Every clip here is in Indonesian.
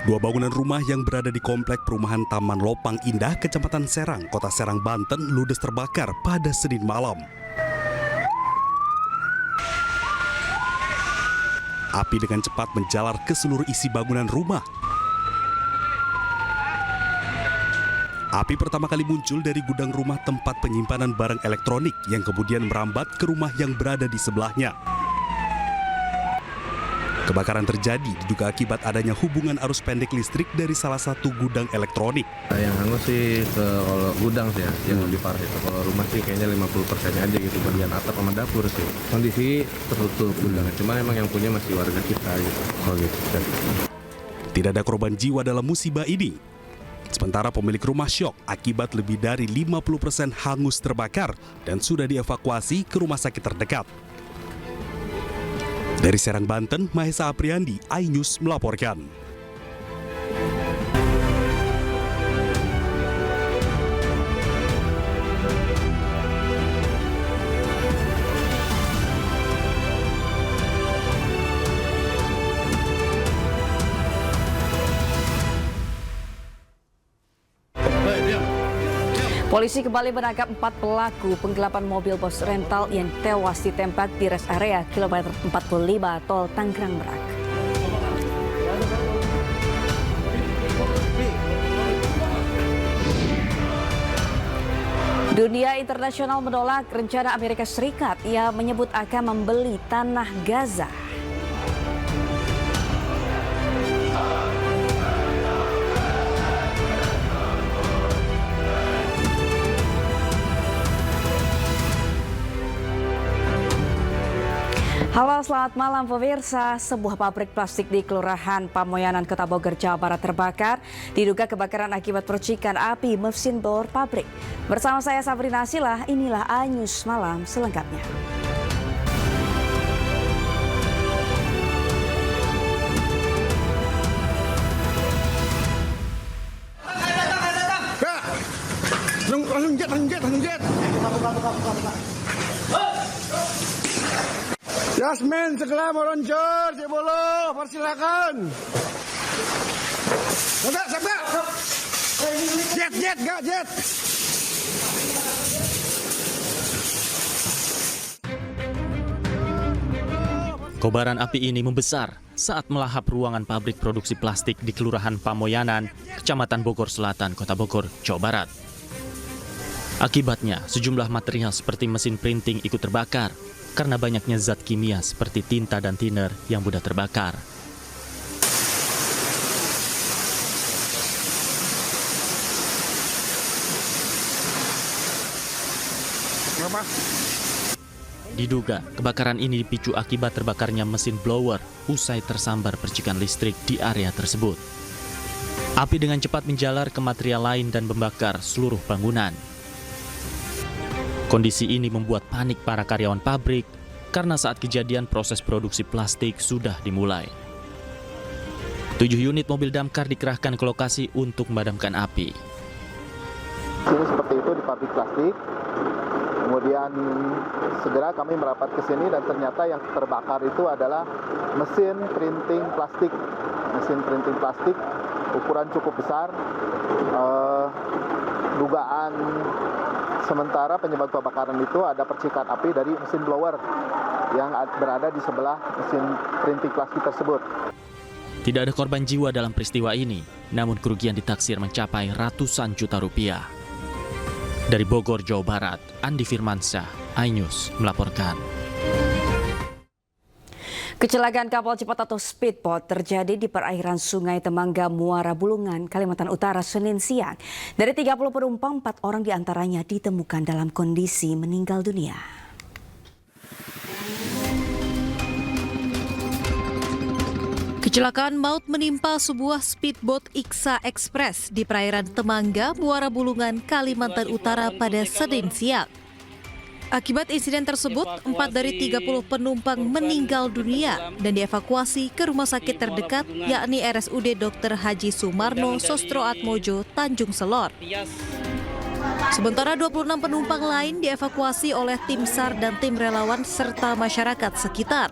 Dua bangunan rumah yang berada di komplek perumahan Taman Lopang Indah, Kecamatan Serang, Kota Serang, Banten, ludes terbakar pada Senin malam. Api dengan cepat menjalar ke seluruh isi bangunan rumah. Api pertama kali muncul dari gudang rumah tempat penyimpanan barang elektronik yang kemudian merambat ke rumah yang berada di sebelahnya. Kebakaran terjadi diduga akibat adanya hubungan arus pendek listrik dari salah satu gudang elektronik. Yang hangus sih ke gudang sih ya, yang lebih parah itu. Kalau rumah sih kayaknya 50% aja gitu, bagian atap sama dapur sih. Kondisi tertutup gudangnya, cuman emang yang punya masih warga kita gitu. Oh gitu. Tidak ada korban jiwa dalam musibah ini. Sementara pemilik rumah syok akibat lebih dari 50% hangus terbakar dan sudah dievakuasi ke rumah sakit terdekat. Dari Serang, Banten, Mahesa Apriandi, iNews melaporkan. Polisi kembali menangkap 4 pelaku penggelapan mobil bos rental yang tewas ditembak di rest area kilometer 45 Tol Tangerang Merak. Dunia internasional menolak rencana Amerika Serikat yang menyebut akan membeli tanah Gaza. Halo, selamat malam pemirsa. Sebuah pabrik plastik di Kelurahan Pamoyanan, Kota Bogor, Jawa Barat terbakar. Diduga kebakaran akibat percikan api mesin blower pabrik. Bersama saya Sabrina Asilah, inilah iNews Malam selengkapnya. Langsung jet. Yasmin segera meluncur, Cik Bolo, persilakan. Sabar. Jet, gak jet. Kobaran api ini membesar saat melahap ruangan pabrik produksi plastik di Kelurahan Pamoyanan, Kecamatan Bogor Selatan, Kota Bogor, Jawa Barat. Akibatnya, sejumlah material seperti mesin printing ikut terbakar karena banyaknya zat kimia seperti tinta dan thinner yang mudah terbakar. Diduga kebakaran ini dipicu akibat terbakarnya mesin blower usai tersambar percikan listrik di area tersebut. Api dengan cepat menjalar ke material lain dan membakar seluruh bangunan. Kondisi ini membuat panik para karyawan pabrik karena saat kejadian proses produksi plastik sudah dimulai. 7 unit mobil damkar dikerahkan ke lokasi untuk memadamkan api. Sini seperti itu di pabrik plastik. Kemudian segera kami merapat ke sini dan ternyata yang terbakar itu adalah mesin printing plastik. Mesin printing plastik ukuran cukup besar. Dugaan sementara penyebab kebakaran itu ada percikan api dari mesin blower yang berada di sebelah mesin printing plastik tersebut. Tidak ada korban jiwa dalam peristiwa ini, namun kerugian ditaksir mencapai ratusan juta rupiah. Dari Bogor, Jawa Barat, Andi Firmansyah, iNews melaporkan. Kecelakaan kapal cepat atau speedboat terjadi di perairan Sungai Temangga, Muara Bulungan, Kalimantan Utara, Senin siang. Dari 30 penumpang, 4 orang diantaranya ditemukan dalam kondisi meninggal dunia. Kecelakaan maut menimpa sebuah speedboat Iksa Express di perairan Temangga, Muara Bulungan, Kalimantan Utara pada Senin siang. Akibat insiden tersebut, 4 dari 30 penumpang meninggal dunia dan dievakuasi ke rumah sakit terdekat, yakni RSUD Dr. Haji Sumarno Sostroatmojo, Tanjung Selor. Sementara 26 penumpang lain dievakuasi oleh tim SAR dan tim relawan serta masyarakat sekitar.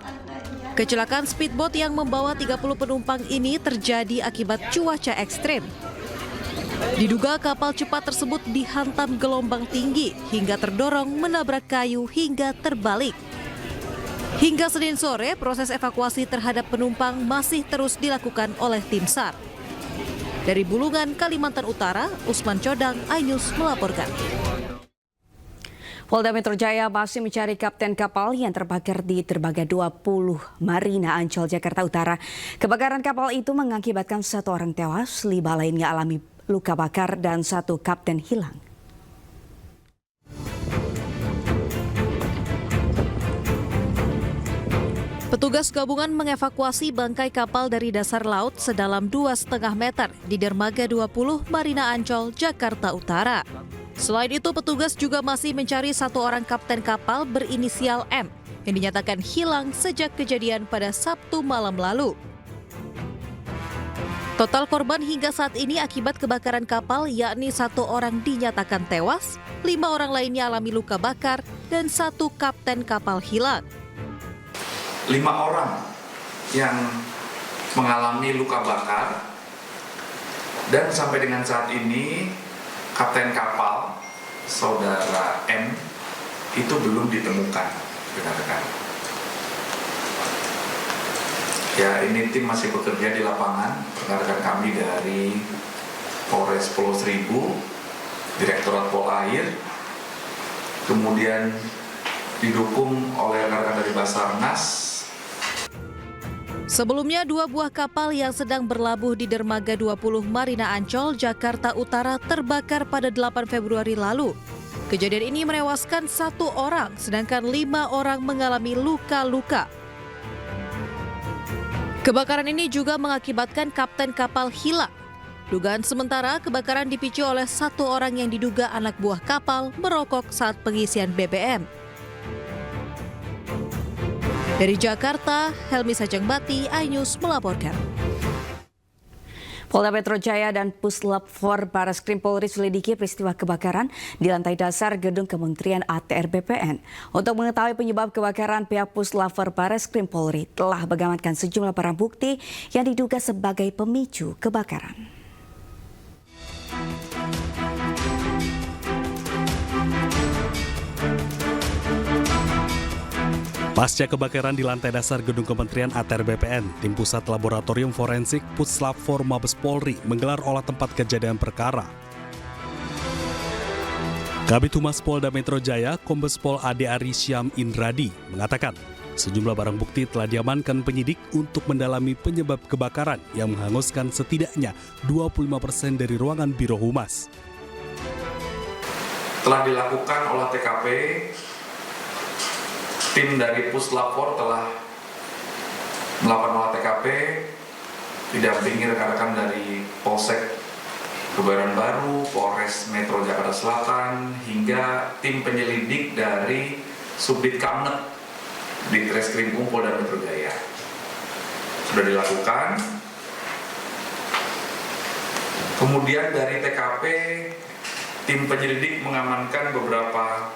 Kecelakaan speedboat yang membawa 30 penumpang ini terjadi akibat cuaca ekstrim. Diduga kapal cepat tersebut dihantam gelombang tinggi hingga terdorong menabrak kayu hingga terbalik. Hingga Senin sore, proses evakuasi terhadap penumpang masih terus dilakukan oleh tim SAR. Dari Bulungan, Kalimantan Utara, Usman Codang, iNews melaporkan. Polda Metro Jaya masih mencari kapten kapal yang terbakar di dermaga 20 Marina Ancol, Jakarta Utara. Kebakaran kapal itu mengakibatkan 1 orang tewas, 5 lainnya alami luka bakar, dan 1 kapten hilang. Petugas gabungan mengevakuasi bangkai kapal dari dasar laut sedalam 2,5 meter di dermaga 20 Marina Ancol, Jakarta Utara. Selain itu, petugas juga masih mencari 1 orang kapten kapal berinisial M yang dinyatakan hilang sejak kejadian pada Sabtu malam lalu. Total korban hingga saat ini akibat kebakaran kapal yakni 1 orang dinyatakan tewas, 5 orang lainnya alami luka bakar, dan 1 kapten kapal hilang. 5 orang yang mengalami luka bakar, dan sampai dengan saat ini kapten kapal saudara M itu belum ditemukan, rekan-rekan. Ya, ini tim masih bekerja di lapangan, rekan-rekan kami dari Polres Pulau Seribu, Direktorat Polair, kemudian didukung oleh rekan-rekan dari Basarnas. Sebelumnya, 2 buah kapal yang sedang berlabuh di dermaga 20 Marina Ancol, Jakarta Utara terbakar pada 8 Februari lalu. Kejadian ini menewaskan 1 orang, sedangkan 5 orang mengalami luka-luka. Kebakaran ini juga mengakibatkan kapten kapal hilang. Dugaan sementara, kebakaran dipicu oleh 1 orang yang diduga anak buah kapal merokok saat pengisian BBM. Dari Jakarta, Helmi Sajangbati, iNews melaporkan. Polda Metro Jaya dan Puslap 4 Barreskrim Polri selidiki peristiwa kebakaran di lantai dasar gedung Kementerian ATR BPN. Untuk mengetahui penyebab kebakaran, pihak Puslap 4 Barreskrim Polri telah mengamankan sejumlah barang bukti yang diduga sebagai pemicu kebakaran. Pasca kebakaran di lantai dasar gedung Kementerian ATR BPN, tim Pusat Laboratorium Forensik Puslap 4 Mabes Polri menggelar olah tempat kejadian perkara. Kabid Humas Polda Metro Jaya, Kombes Pol Ade Arisyam Indradi, mengatakan sejumlah barang bukti telah diamankan penyidik untuk mendalami penyebab kebakaran yang menghanguskan setidaknya 25% dari ruangan Biro Humas. Telah dilakukan olah TKP. Tim dari Puslap 4 telah melakukan olah TKP, didampingi rekan-rekan dari Polsek Kebayoran Baru, Polres Metro Jakarta Selatan, hingga tim penyelidik dari Subdit Kamnet di Treskrimum Polda Metro Jaya. Sudah dilakukan. Kemudian dari TKP, tim penyelidik mengamankan beberapa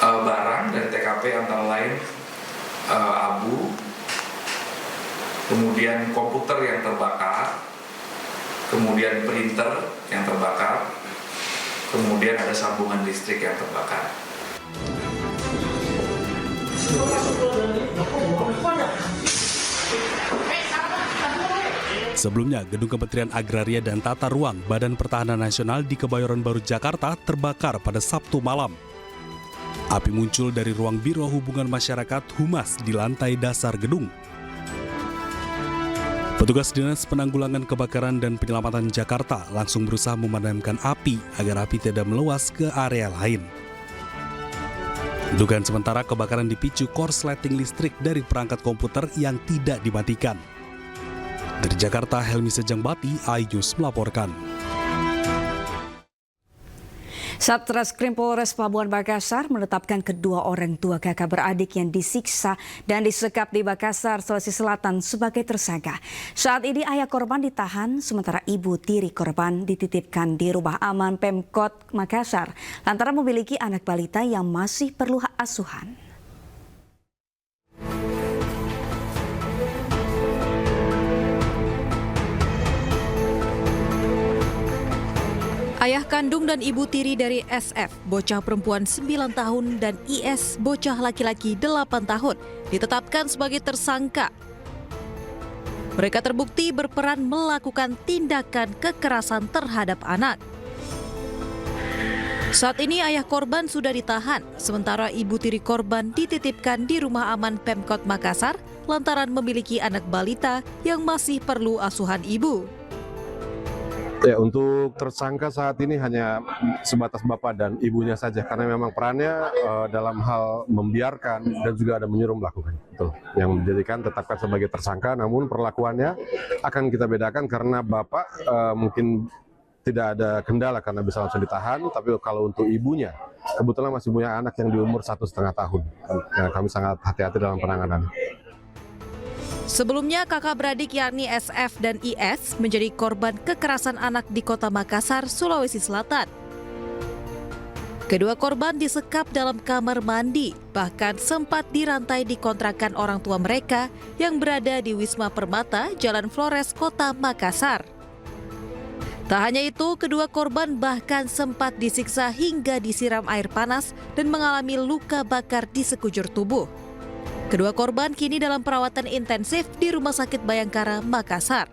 barang dari TKP, antara lain abu, kemudian komputer yang terbakar, kemudian printer yang terbakar, kemudian ada sambungan listrik yang terbakar. Sebelumnya, Gedung Kementerian Agraria dan Tata Ruang Badan Pertahanan Nasional di Kebayoran Baru, Jakarta terbakar pada Sabtu malam. Api muncul dari ruang Biro Hubungan Masyarakat Humas di lantai dasar gedung. Petugas Dinas Penanggulangan Kebakaran dan Penyelamatan Jakarta langsung berusaha memadamkan api agar api tidak meluas ke area lain. Dugaan sementara kebakaran dipicu korsleting listrik dari perangkat komputer yang tidak dimatikan. Dari Jakarta, Helmi Sajangbati, iNews melaporkan. Satreskrim Polres Pelabuhan Makassar menetapkan kedua orang tua kakak beradik yang disiksa dan disekap di Makassar, Sulawesi Selatan sebagai tersangka. Saat ini ayah korban ditahan, sementara ibu tiri korban dititipkan di rumah aman Pemkot Makassar lantaran memiliki anak balita yang masih perlu asuhan. Ayah kandung dan ibu tiri dari SF, bocah perempuan 9 tahun, dan IS, bocah laki-laki 8 tahun, ditetapkan sebagai tersangka. Mereka terbukti berperan melakukan tindakan kekerasan terhadap anak. Saat ini ayah korban sudah ditahan, sementara ibu tiri korban dititipkan di Rumah Aman Pemkot Makassar lantaran memiliki anak balita yang masih perlu asuhan ibu. Ya, untuk tersangka saat ini hanya sebatas bapak dan ibunya saja, karena memang perannya dalam hal membiarkan dan juga ada menyuruh melakukan itu yang menjadikan tetapkan sebagai tersangka. Namun perlakuannya akan kita bedakan karena bapak mungkin tidak ada kendala karena bisa langsung ditahan, tapi kalau untuk ibunya kebetulan masih punya anak yang di umur 1,5 tahun. Kami sangat hati-hati dalam penanganan. Sebelumnya kakak beradik yakni SF dan IS menjadi korban kekerasan anak di Kota Makassar, Sulawesi Selatan. Kedua korban disekap dalam kamar mandi, bahkan sempat dirantai di kontrakan orang tua mereka yang berada di Wisma Permata, Jalan Flores, Kota Makassar. Tak hanya itu, kedua korban bahkan sempat disiksa hingga disiram air panas dan mengalami luka bakar di sekujur tubuh. Kedua korban kini dalam perawatan intensif di Rumah Sakit Bayangkara, Makassar.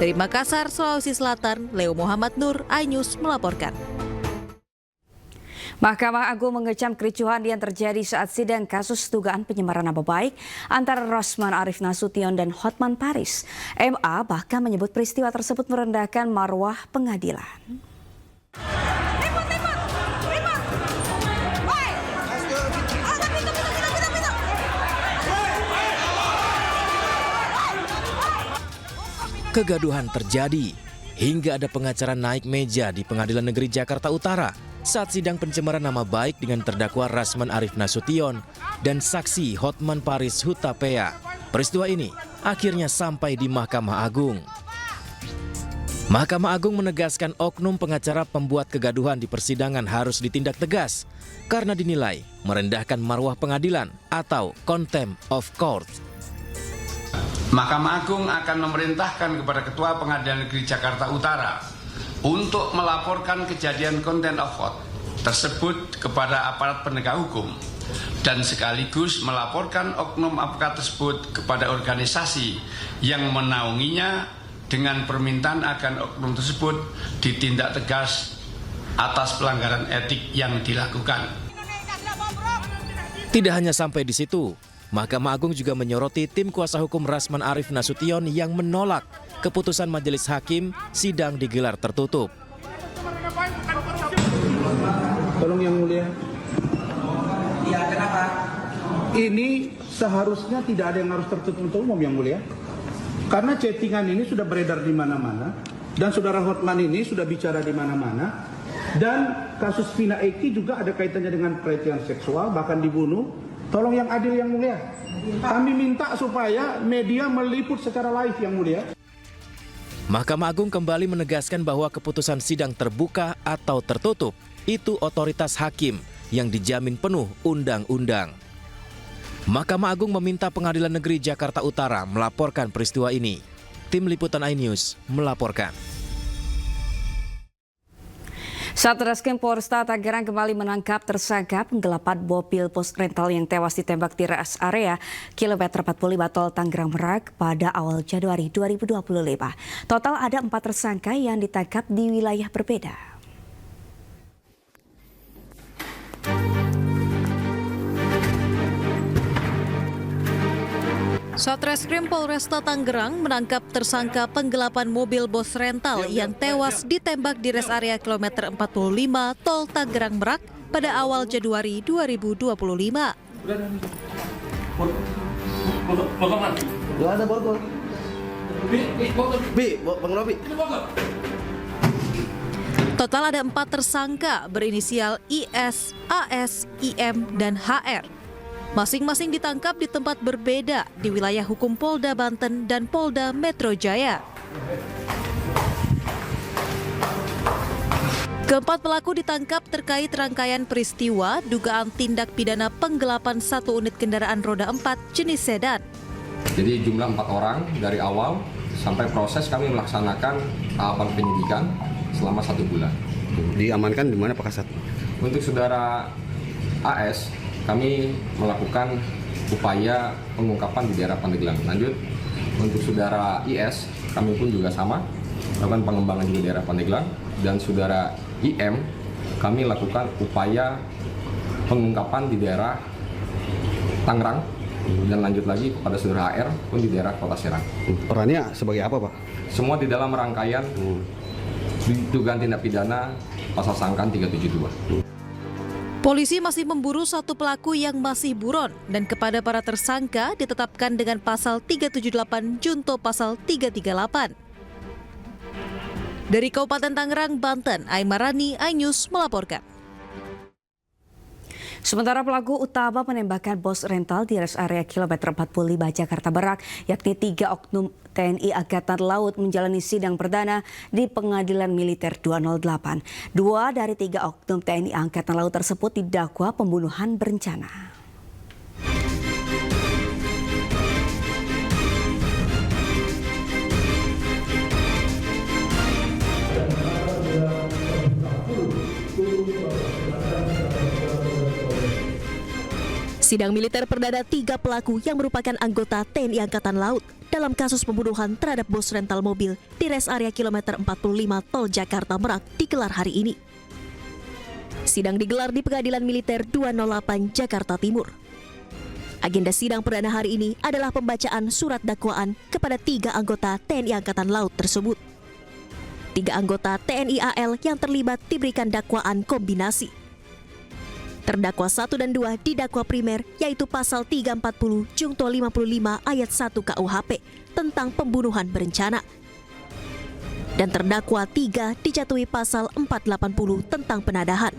Dari Makassar, Sulawesi Selatan, Leo Muhammad Nur, iNews melaporkan. Mahkamah Agung mengecam kericuhan yang terjadi saat sidang kasus dugaan penyemaran nama baik antara Rosman Arif Nasution dan Hotman Paris. MA bahkan menyebut peristiwa tersebut merendahkan marwah pengadilan. Kegaduhan terjadi hingga ada pengacara naik meja di Pengadilan Negeri Jakarta Utara saat sidang pencemaran nama baik dengan terdakwa Rosman Arif Nasution dan saksi Hotman Paris Hutapea. Peristiwa ini akhirnya sampai di Mahkamah Agung. Mahkamah Agung menegaskan oknum pengacara pembuat kegaduhan di persidangan harus ditindak tegas karena dinilai merendahkan marwah pengadilan atau contempt of court. Mahkamah Agung akan memerintahkan kepada Ketua Pengadilan Negeri Jakarta Utara untuk melaporkan kejadian contempt of court tersebut kepada aparat penegak hukum dan sekaligus melaporkan oknum advokat tersebut kepada organisasi yang menaunginya dengan permintaan agar oknum tersebut ditindak tegas atas pelanggaran etik yang dilakukan. Tidak hanya sampai di situ, Mahkamah Agung juga menyoroti tim kuasa hukum Rosman Arif Nasution yang menolak keputusan majelis hakim sidang digelar tertutup. Tolong Yang Mulia. Iya, kenapa? Ini seharusnya tidak ada yang harus tertutup untuk umum, Yang Mulia. Karena chattingan ini sudah beredar di mana-mana dan saudara Hotman ini sudah bicara di mana-mana dan kasus Vina Eki juga ada kaitannya dengan pelecehan seksual bahkan dibunuh. Tolong yang adil, Yang Mulia. Kami minta supaya media meliput secara live, Yang Mulia. Mahkamah Agung kembali menegaskan bahwa keputusan sidang terbuka atau tertutup itu otoritas hakim yang dijamin penuh undang-undang. Mahkamah Agung meminta Pengadilan Negeri Jakarta Utara melaporkan peristiwa ini. Tim Liputan iNews melaporkan. Satreskrim Polresta Tangerang kembali menangkap tersangka penggelapan mobil pos rental yang tewas ditembak di rest area kilometer 45 Tol Tangerang Merak pada awal Januari 2025. Total ada 4 tersangka yang ditangkap di wilayah berbeda. Satreskrim Polresta Tangerang menangkap tersangka penggelapan mobil bos rental yang tewas ditembak di rest area kilometer 45 Tol Tangerang Merak pada awal Januari 2025. Total ada 4 tersangka berinisial IS, AS, IM, dan HR. Masing-masing ditangkap di tempat berbeda di wilayah hukum Polda Banten dan Polda Metro Jaya. Keempat pelaku ditangkap terkait rangkaian peristiwa dugaan tindak pidana penggelapan 1 unit kendaraan roda 4 jenis sedan. Jadi jumlah 4 orang dari awal sampai proses kami melaksanakan tahapan penyidikan selama 1 bulan. Diamankan di mana Pak Kasat? Untuk saudara AS, kami melakukan upaya pengungkapan di daerah Pandeglang. Lanjut, untuk saudara IS, kami pun juga sama, melakukan pengembangan juga di daerah Pandeglang. Dan saudara IM, kami lakukan upaya pengungkapan di daerah Tangerang. Dan lanjut lagi kepada saudara HR pun di daerah Kota Serang. Perannya sebagai apa Pak? Semua di dalam rangkaian dugaan tindak pidana pasal sangkaan 372. Polisi masih memburu 1 pelaku yang masih buron dan kepada para tersangka ditetapkan dengan pasal 378 junto pasal 338. Dari Kabupaten Tangerang, Banten, Aimarani, iNews melaporkan. Sementara pelaku utama penembakan bos rental di rest area kilometer 45 Jakarta Barat, yakni 3 oknum TNI Angkatan Laut menjalani sidang perdana di Pengadilan Militer 208. 2 dari 3 oknum TNI Angkatan Laut tersebut didakwa pembunuhan berencana. Sidang militer perdana 3 pelaku yang merupakan anggota TNI Angkatan Laut dalam kasus pembunuhan terhadap bos rental mobil di res area kilometer 45 Tol Jakarta Merak digelar hari ini. Sidang digelar di Pengadilan Militer 208 Jakarta Timur. Agenda sidang perdana hari ini adalah pembacaan surat dakwaan kepada 3 anggota TNI Angkatan Laut tersebut. 3 anggota TNI AL yang terlibat diberikan dakwaan kombinasi. Terdakwa 1 dan 2 didakwa primer, yaitu pasal 340 Junto 55 ayat 1 KUHP tentang pembunuhan berencana. Dan terdakwa 3 dijatuhi pasal 480 tentang penadahan.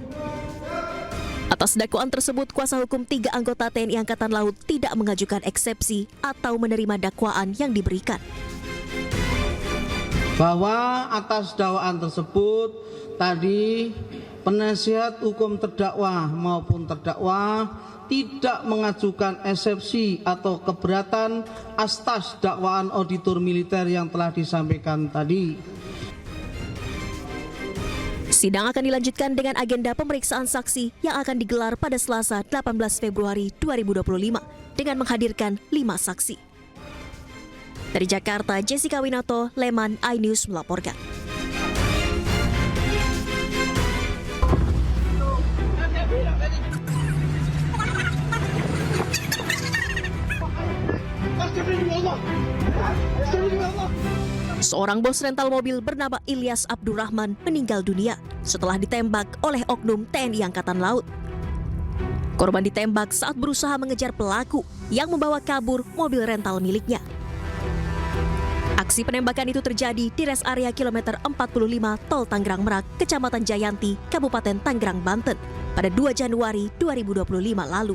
Atas dakwaan tersebut, kuasa hukum 3 anggota TNI Angkatan Laut tidak mengajukan eksepsi atau menerima dakwaan yang diberikan. Bahwa atas dakwaan tersebut tadi penasihat hukum terdakwa maupun terdakwa tidak mengajukan eksepsi atau keberatan atas dakwaan auditor militer yang telah disampaikan tadi. Sidang akan dilanjutkan dengan agenda pemeriksaan saksi yang akan digelar pada Selasa 18 Februari 2025 dengan menghadirkan 5 saksi. Dari Jakarta, Jessica Winoto, Leman, iNews melaporkan. Seorang bos rental mobil bernama Ilyas Abdurrahman meninggal dunia setelah ditembak oleh oknum TNI Angkatan Laut. Korban ditembak saat berusaha mengejar pelaku yang membawa kabur mobil rental miliknya. Aksi penembakan itu terjadi di res area kilometer 45 Tol Tangerang Merak, Kecamatan Jayanti, Kabupaten Tangerang, Banten pada 2 Januari 2025 lalu.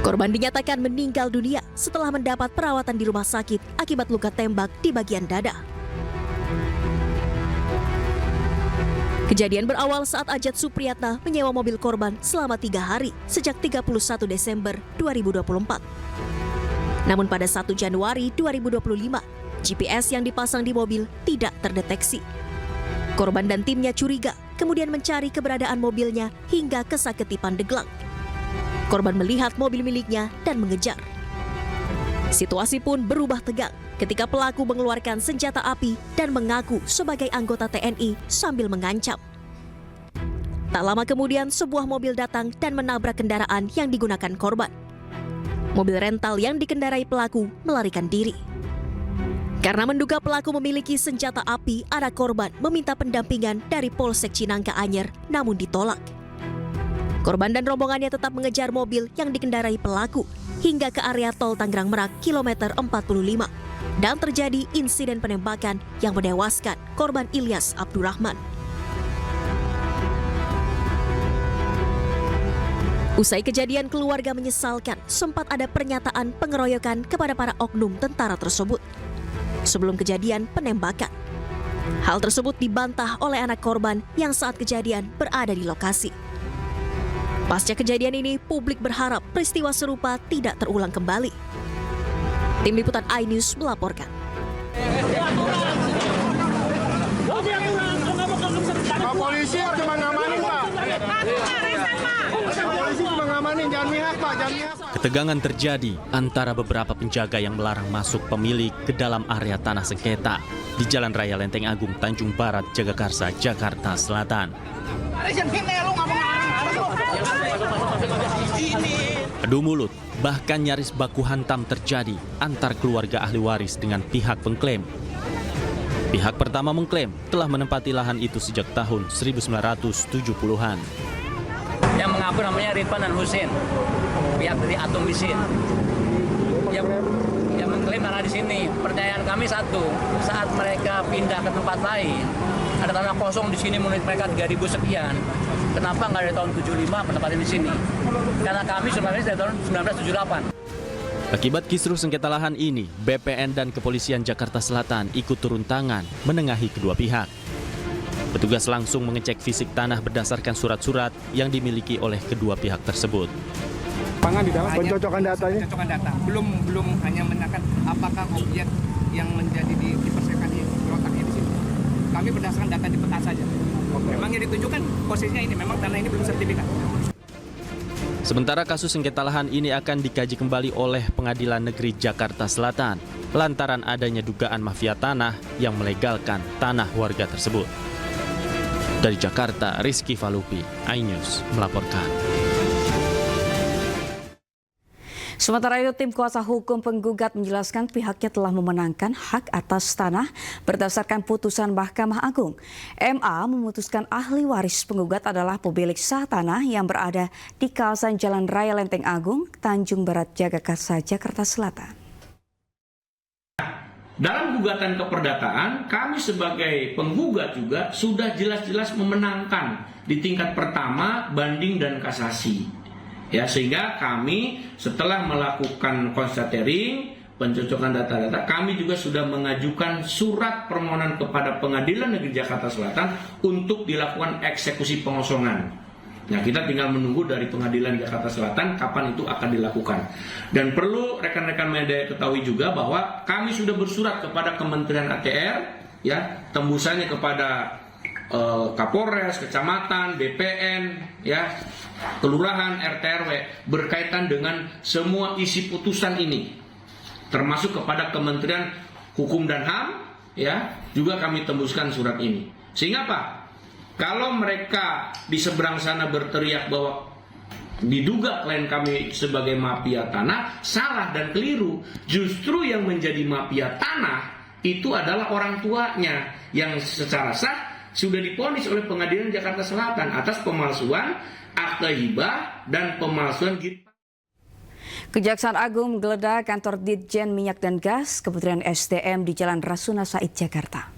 Korban dinyatakan meninggal dunia setelah mendapat perawatan di rumah sakit akibat luka tembak di bagian dada. Kejadian berawal saat Ajat Supriyatna menyewa mobil korban selama 3 hari sejak 31 Desember 2024. Namun pada 1 Januari 2025, GPS yang dipasang di mobil tidak terdeteksi. Korban dan timnya curiga, kemudian mencari keberadaan mobilnya hingga ke Saketi Pandeglang. Korban melihat mobil miliknya dan mengejar. Situasi pun berubah tegang ketika pelaku mengeluarkan senjata api dan mengaku sebagai anggota TNI sambil mengancam. Tak lama kemudian sebuah mobil datang dan menabrak kendaraan yang digunakan korban. Mobil rental yang dikendarai pelaku melarikan diri. Karena menduga pelaku memiliki senjata api, anak korban meminta pendampingan dari Polsek Cinangka Anyer namun ditolak. Korban dan rombongannya tetap mengejar mobil yang dikendarai pelaku hingga ke area Tol Tangerang Merak kilometer 45 dan terjadi insiden penembakan yang menewaskan korban Ilyas Abdurrahman. Usai kejadian, keluarga menyesalkan sempat ada pernyataan pengeroyokan kepada para oknum tentara tersebut sebelum kejadian penembakan. Hal tersebut dibantah oleh anak korban yang saat kejadian berada di lokasi. Pasca kejadian ini, publik berharap peristiwa serupa tidak terulang kembali. Tim Liputan iNews melaporkan. Polisi cuma ngamanin, Pak. Polisi cuma ngamanin, jangan mihak, Pak, jangan mihak. Ketegangan terjadi antara beberapa penjaga yang melarang masuk pemilik ke dalam area tanah sengketa di Jalan Raya Lenteng Agung, Tanjung Barat, Jagakarsa, Jakarta Selatan. Adu mulut, bahkan nyaris baku hantam terjadi antar keluarga ahli waris dengan pihak pengklaim. Pihak pertama mengklaim telah menempati lahan itu sejak tahun 1970-an. Yang mengaku namanya Ridwan dan Husin, pihak dari Atom Bisin. Yang mengklaim tanah di sini. Percayaan kami satu, saat mereka pindah ke tempat lain, ada tanah kosong di sini menurut mereka 3.000 sekian. Kenapa nggak dari tahun 75 penempatin di sini? Karena kami sebenarnya dari tahun 1978. Akibat kisruh sengketa lahan ini, BPN dan Kepolisian Jakarta Selatan ikut turun tangan menengahi kedua pihak. Petugas langsung mengecek fisik tanah berdasarkan surat-surat yang dimiliki oleh kedua pihak tersebut. Pangan di dalam pencocokan datanya. Pencocokan data, belum hanya menanyakan apakah objek yang menjadi dipersiapkan di letaknya di sini. Kami berdasarkan data di peta saja. Memang yang ditunjukkan posisinya ini, memang tanah ini belum sertifikat. Sementara kasus sengketa lahan ini akan dikaji kembali oleh Pengadilan Negeri Jakarta Selatan lantaran adanya dugaan mafia tanah yang melegalkan tanah warga tersebut. Dari Jakarta, Rizky Falupi, iNews melaporkan. Sementara itu, tim kuasa hukum penggugat menjelaskan pihaknya telah memenangkan hak atas tanah berdasarkan putusan Mahkamah Agung. MA memutuskan ahli waris penggugat adalah pemilik sah tanah yang berada di kawasan Jalan Raya Lenteng Agung, Tanjung Barat, Jagakarsa, Jakarta Selatan. Dalam gugatan keperdataan, kami sebagai penggugat juga sudah jelas-jelas memenangkan di tingkat pertama, banding, dan kasasi. Ya, sehingga kami setelah melakukan konstatering, pencocokan data-data, kami juga sudah mengajukan surat permohonan kepada Pengadilan Negeri Jakarta Selatan untuk dilakukan eksekusi pengosongan. Nah, kita tinggal menunggu dari Pengadilan Jakarta Selatan kapan itu akan dilakukan. Dan perlu rekan-rekan media ketahui juga bahwa kami sudah bersurat kepada Kementerian ATR, ya, tembusannya kepada Kapolres, Kecamatan, BPN, ya, Kelurahan, RT/RW berkaitan dengan semua isi putusan ini, termasuk kepada Kementerian Hukum dan HAM, ya, juga kami tembuskan surat ini. Sehingga apa? Kalau mereka di seberang sana berteriak bahwa diduga klien kami sebagai mafia tanah, salah dan keliru. Justru yang menjadi mafia tanah itu adalah orang tuanya yang secara sah sudah divonis oleh Pengadilan Jakarta Selatan atas pemalsuan akte hibah dan pemalsuan Kejaksaan Agung menggeledah kantor Ditjen Minyak dan Gas Kementerian SDM di Jalan Rasuna Said, Jakarta.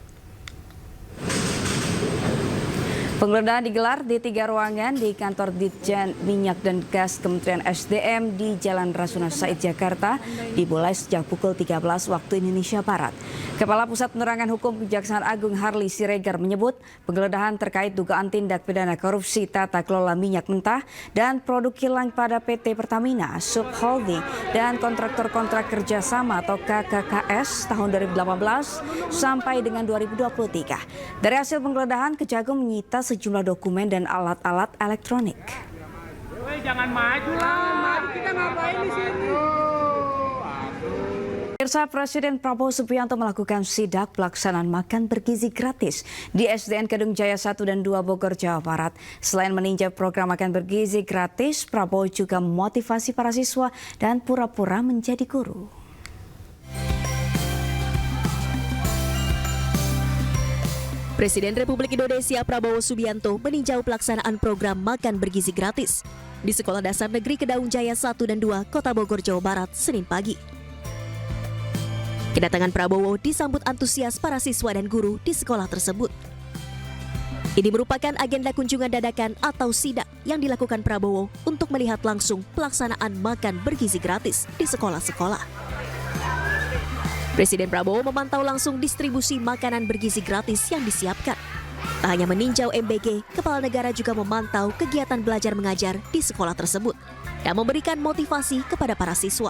Penggeledahan digelar di 3 ruangan di kantor Ditjen Minyak dan Gas Kementerian SDM di Jalan Rasuna Said, Jakarta, dimulai sejak pukul 13 waktu Indonesia Barat. Kepala Pusat Penerangan Hukum Kejaksaan Agung Harli Siregar menyebut penggeledahan terkait dugaan tindak pidana korupsi tata kelola minyak mentah dan produk kilang pada PT Pertamina, Subholding, dan kontraktor-kontrak kerjasama atau KKKS tahun 2018 sampai dengan 2023. Dari hasil penggeledahan, Kejagung menyita sejumlah dokumen dan alat-alat elektronik. Jangan maju lah, kita ngapain di sini? Pemirsa, Presiden Prabowo Subianto melakukan sidak pelaksanaan makan bergizi gratis di SDN Kedung Jaya 1 dan 2 Bogor, Jawa Barat. Selain meninjau program makan bergizi gratis, Prabowo juga memotivasi para siswa dan pura-pura menjadi guru. Presiden Republik Indonesia Prabowo Subianto meninjau pelaksanaan program makan bergizi gratis di Sekolah Dasar Negeri Kedung Jaya 1 dan 2 Kota Bogor, Jawa Barat, Senin pagi. Kedatangan Prabowo disambut antusias para siswa dan guru di sekolah tersebut. Ini merupakan agenda kunjungan dadakan atau sidak yang dilakukan Prabowo untuk melihat langsung pelaksanaan makan bergizi gratis di sekolah-sekolah. Presiden Prabowo memantau langsung distribusi makanan bergizi gratis yang disiapkan. Tak hanya meninjau MBG, Kepala Negara juga memantau kegiatan belajar mengajar di sekolah tersebut dan memberikan motivasi kepada para siswa.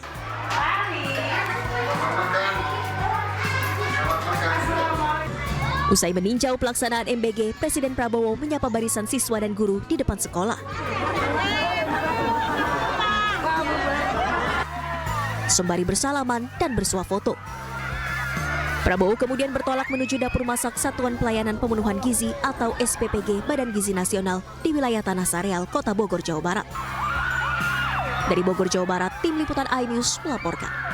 Usai meninjau pelaksanaan MBG, Presiden Prabowo menyapa barisan siswa dan guru di depan sekolah. Sembari bersalaman dan bersuah foto. Prabowo kemudian bertolak menuju dapur masak Satuan Pelayanan Pemenuhan Gizi atau SPPG Badan Gizi Nasional di wilayah Tanah Sareal, Kota Bogor, Jawa Barat. Dari Bogor, Jawa Barat, Tim Liputan iNews melaporkan.